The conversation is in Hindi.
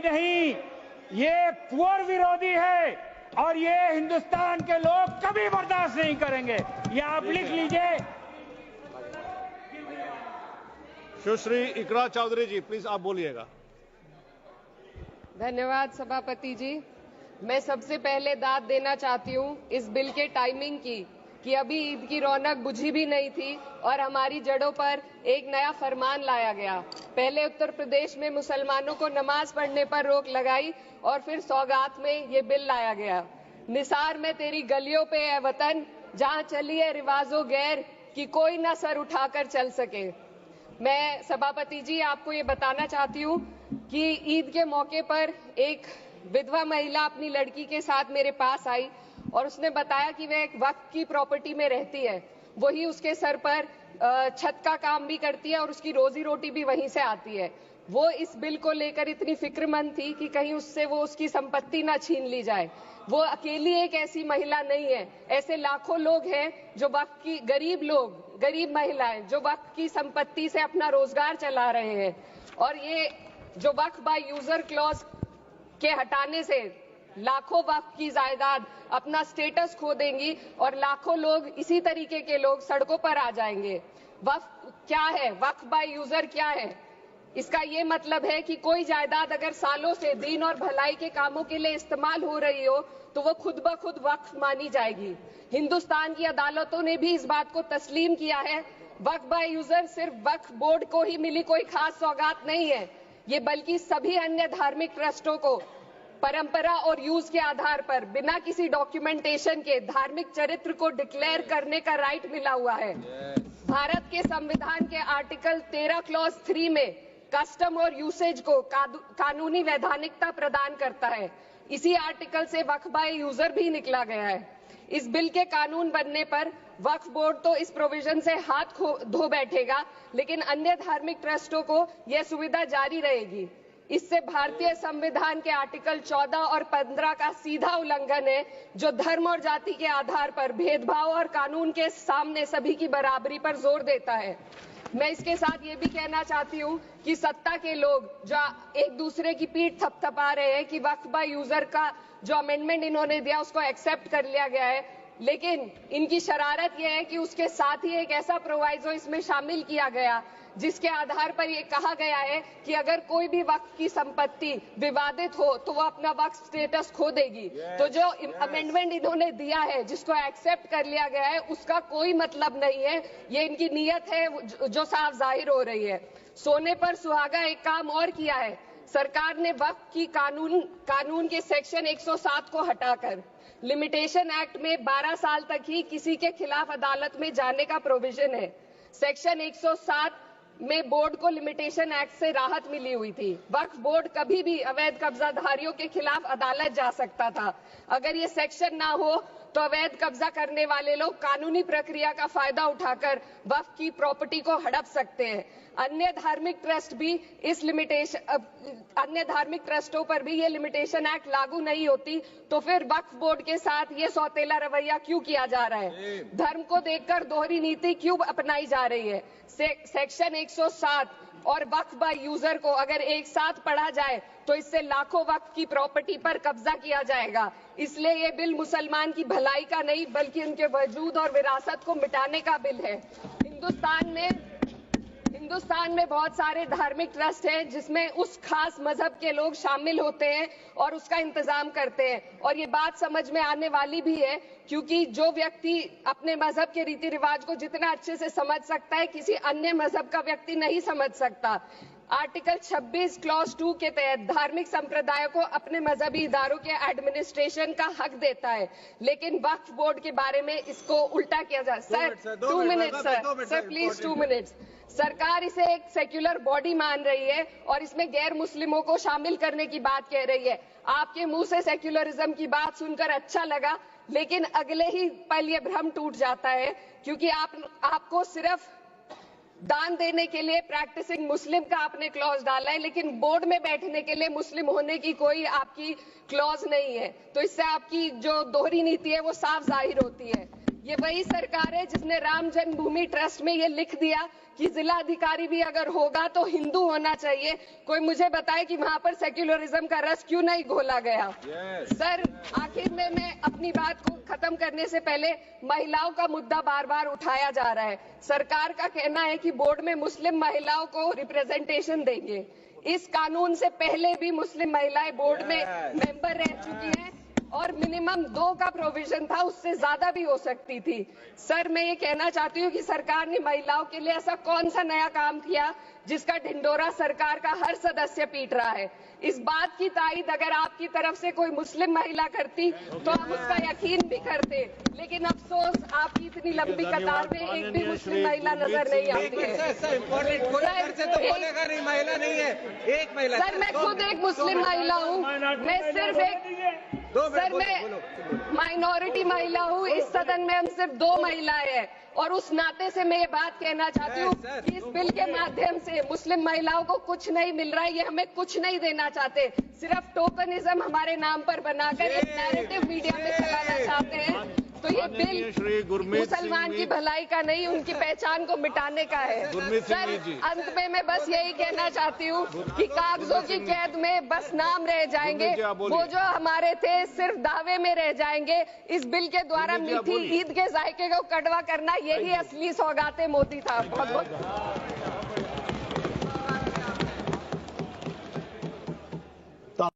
विरोधी नहीं, ये पुअर विरोधी है और ये हिंदुस्तान के लोग कभी बर्दाश्त नहीं करेंगे। ये आप लिख लीजिए। सुश्री इकरा चौधरी जी, प्लीज आप बोलिएगा। धन्यवाद सभापति जी। मैं सबसे पहले दाद देना चाहती हूँ इस बिल के टाइमिंग की कि अभी ईद की रौनक बुझी भी नहीं थी और हमारी जड़ों पर एक नया फरमान लाया गया। पहले उत्तर प्रदेश में मुसलमानों को नमाज पढ़ने पर रोक लगाई और फिर सौगात में ये बिल लाया गया। निसार में तेरी गलियों पे है वतन, जहाँ चली है रिवाजो गैर कि कोई ना सर उठाकर चल सके। मैं सभापति जी आपको ये बताना चाहती हूँ कि ईद के मौके पर एक विधवा महिला अपनी लड़की के साथ मेरे पास आई और उसने बताया कि वह एक वक्फ की प्रॉपर्टी में रहती है, वही उसके सर पर छत का काम भी करती है और उसकी रोजी रोटी भी वहीं से आती है। वो इस बिल को लेकर इतनी फिक्रमंद थी कि कहीं उससे वो उसकी संपत्ति ना छीन ली जाए। वो अकेली एक ऐसी महिला नहीं है, ऐसे लाखों लोग हैं जो वक्फ की गरीब महिलाएं जो वक्फ की संपत्ति से अपना रोजगार चला रहे हैं। और ये जो वक्फ बाय यूजर क्लॉज के हटाने से लाखों वक्फ की जायदाद अपना स्टेटस खो देंगी और लाखों लोग इसी तरीके के लोग सड़कों पर आ जाएंगे। वक्फ क्या है, वक्फ बाय यूजर क्या है? इसका ये मतलब है कि कोई जायदाद अगर सालों से दीन और भलाई के कामों के लिए इस्तेमाल हो रही हो तो वो खुद ब खुद वक्फ मानी जाएगी। हिंदुस्तान की अदालतों ने भी इस बात को तस्लीम किया है। वक्फ बाय यूजर सिर्फ वक्फ बोर्ड को ही मिली कोई खास सौगात नहीं है, ये बल्कि सभी अन्य धार्मिक ट्रस्टों को परंपरा और यूज के आधार पर बिना किसी डॉक्यूमेंटेशन के धार्मिक चरित्र को डिक्लेयर करने का राइट मिला हुआ है। भारत के संविधान के आर्टिकल 13 क्लॉज 3 में कस्टम और यूसेज को कानूनी वैधानिकता प्रदान करता है। इसी आर्टिकल से वक्फ बाय यूजर भी निकला गया है। इस बिल के कानून बनने पर वक्फ बोर्ड तो इस प्रोविजन से हाथ धो बैठेगा, लेकिन अन्य धार्मिक ट्रस्टों को यह सुविधा जारी रहेगी। इससे भारतीय संविधान के आर्टिकल 14 और 15 का सीधा उल्लंघन है, जो धर्म और जाति के आधार पर भेदभाव और कानून के सामने सभी की बराबरी पर जोर देता है। मैं इसके साथ ये भी कहना चाहती हूँ कि सत्ता के लोग जो एक दूसरे की पीठ थपथपा रहे हैं कि वक्फ बाय यूजर का जो अमेंडमेंट इन्होंने दिया उसको एक्सेप्ट कर लिया गया है, लेकिन इनकी शरारत यह है कि उसके साथ ही एक ऐसा प्रोवाइजो इसमें शामिल किया गया जिसके आधार पर यह कहा गया है कि अगर कोई भी वक्फ की संपत्ति विवादित हो तो वो अपना वक्फ स्टेटस खो देगी। तो जो अमेंडमेंट इन्होंने दिया है, जिसको एक्सेप्ट कर लिया गया है, उसका कोई मतलब नहीं है। ये इनकी नीयत है जो साफ जाहिर हो रही है। सोने पर सुहागा एक काम और किया है। सरकार ने वक्फ की कानून के सेक्शन 107 को हटाकर लिमिटेशन एक्ट में 12 साल तक ही किसी के खिलाफ अदालत में जाने का प्रोविजन है। सेक्शन 107 में बोर्ड को लिमिटेशन एक्ट से राहत मिली हुई थी। वक्फ बोर्ड कभी भी अवैध कब्जाधारियों के खिलाफ अदालत जा सकता था। अगर ये सेक्शन ना हो तो अवैध कब्जा करने वाले लोग कानूनी प्रक्रिया का फायदा उठाकर वक्फ की प्रॉपर्टी को हड़प सकते हैं। अन्य धार्मिक ट्रस्टों पर भी ये लिमिटेशन एक्ट लागू नहीं होती, तो फिर वक्फ बोर्ड के साथ ये सौतेला रवैया क्यों किया जा रहा है? धर्म को देखकर दोहरी नीति क्यों अपनाई जा रही है? सेक्शन 107 और वक्फ बाय यूजर को अगर एक साथ पढ़ा जाए तो इससे लाखों वक्फ की प्रॉपर्टी पर कब्जा किया जाएगा। इसलिए ये बिल मुसलमान की भलाई का नहीं बल्कि उनके वजूद और विरासत को मिटाने का बिल है। हिंदुस्तान में बहुत सारे धार्मिक ट्रस्ट हैं जिसमें उस खास मजहब के लोग शामिल होते हैं और उसका इंतजाम करते हैं। और ये बात समझ में आने वाली भी है, क्योंकि जो व्यक्ति अपने मजहब के रीति रिवाज को जितना अच्छे से समझ सकता है, किसी अन्य मजहब का व्यक्ति नहीं समझ सकता। आर्टिकल 26 क्लॉज 2 के तहत धार्मिक संप्रदायों को अपने मजहबी इदारों के एडमिनिस्ट्रेशन का हक देता है, लेकिन वक्फ बोर्ड के बारे में इसको उल्टा किया जाए। Sir 2 minute sir please 2 minutes. सरकार इसे एक सेक्युलर बॉडी मान रही है और इसमें गैर मुस्लिमों को शामिल करने की बात कह रही है। आपके मुंह से सेक्युलरिज्म की बात सुनकर अच्छा लगा, लेकिन अगले ही पल ये भ्रम टूट जाता है, क्योंकि आपको सिर्फ दान देने के लिए प्रैक्टिसिंग मुस्लिम का आपने क्लॉज डाला है, लेकिन बोर्ड में बैठने के लिए मुस्लिम होने की कोई आपकी क्लॉज नहीं है। तो इससे आपकी जो दोहरी नीति है वो साफ जाहिर होती है। ये वही सरकार है जिसने राम जन्मभूमि ट्रस्ट में ये लिख दिया कि जिलाधिकारी भी अगर होगा तो हिंदू होना चाहिए। कोई मुझे बताए कि वहां पर सेक्युलरिज्म का रस क्यों नहीं घोला गया। सर, आखिर में मैं अपनी बात को खत्म करने से पहले महिलाओं का मुद्दा बार बार उठाया जा रहा है। सरकार का कहना है कि बोर्ड में मुस्लिम महिलाओं को रिप्रेजेंटेशन देंगे। इस कानून से पहले भी मुस्लिम महिलाएं बोर्ड में मेंबर रह चुकी हैं और मिनिमम 2 का प्रोविजन था, उससे ज्यादा भी हो सकती थी। सर, मैं ये कहना चाहती हूँ कि सरकार ने महिलाओं के लिए ऐसा कौन सा नया काम किया जिसका ढिंडोरा सरकार का हर सदस्य पीट रहा है। इस बात की तायीद अगर आपकी तरफ से कोई मुस्लिम महिला करती तो हम उसका यकीन भी करते, लेकिन अफसोस आपकी इतनी लंबी कतार में एक भी मुस्लिम महिला नजर नहीं आती है। सर, मैं खुद एक मुस्लिम महिला हूँ, मैं सिर्फ एक सर मैं माइनॉरिटी महिला हूँ। इस सदन में हम सिर्फ 2 महिलाएं हैं और उस नाते से मैं ये बात कहना चाहती हूँ कि इस बिल के माध्यम से मुस्लिम महिलाओं को कुछ नहीं मिल रहा है। ये हमें कुछ नहीं देना चाहते, सिर्फ टोकनिज्म हमारे नाम पर बनाकर एक नैरेटिव मीडिया में चलाना चाहते हैं। तो ये बिल मुसलमान की भलाई का नहीं, उनकी पहचान को मिटाने का है। सर, अंत में मैं बस यही कहना चाहती हूँ कि कागजों की कैद में बस नाम रह जाएंगे, वो जो हमारे थे सिर्फ दावे में रह जाएंगे। इस बिल के द्वारा मीठी ईद के जायके को कड़वा करना, यही असली सौगाते मोदी था। बहुत बहुत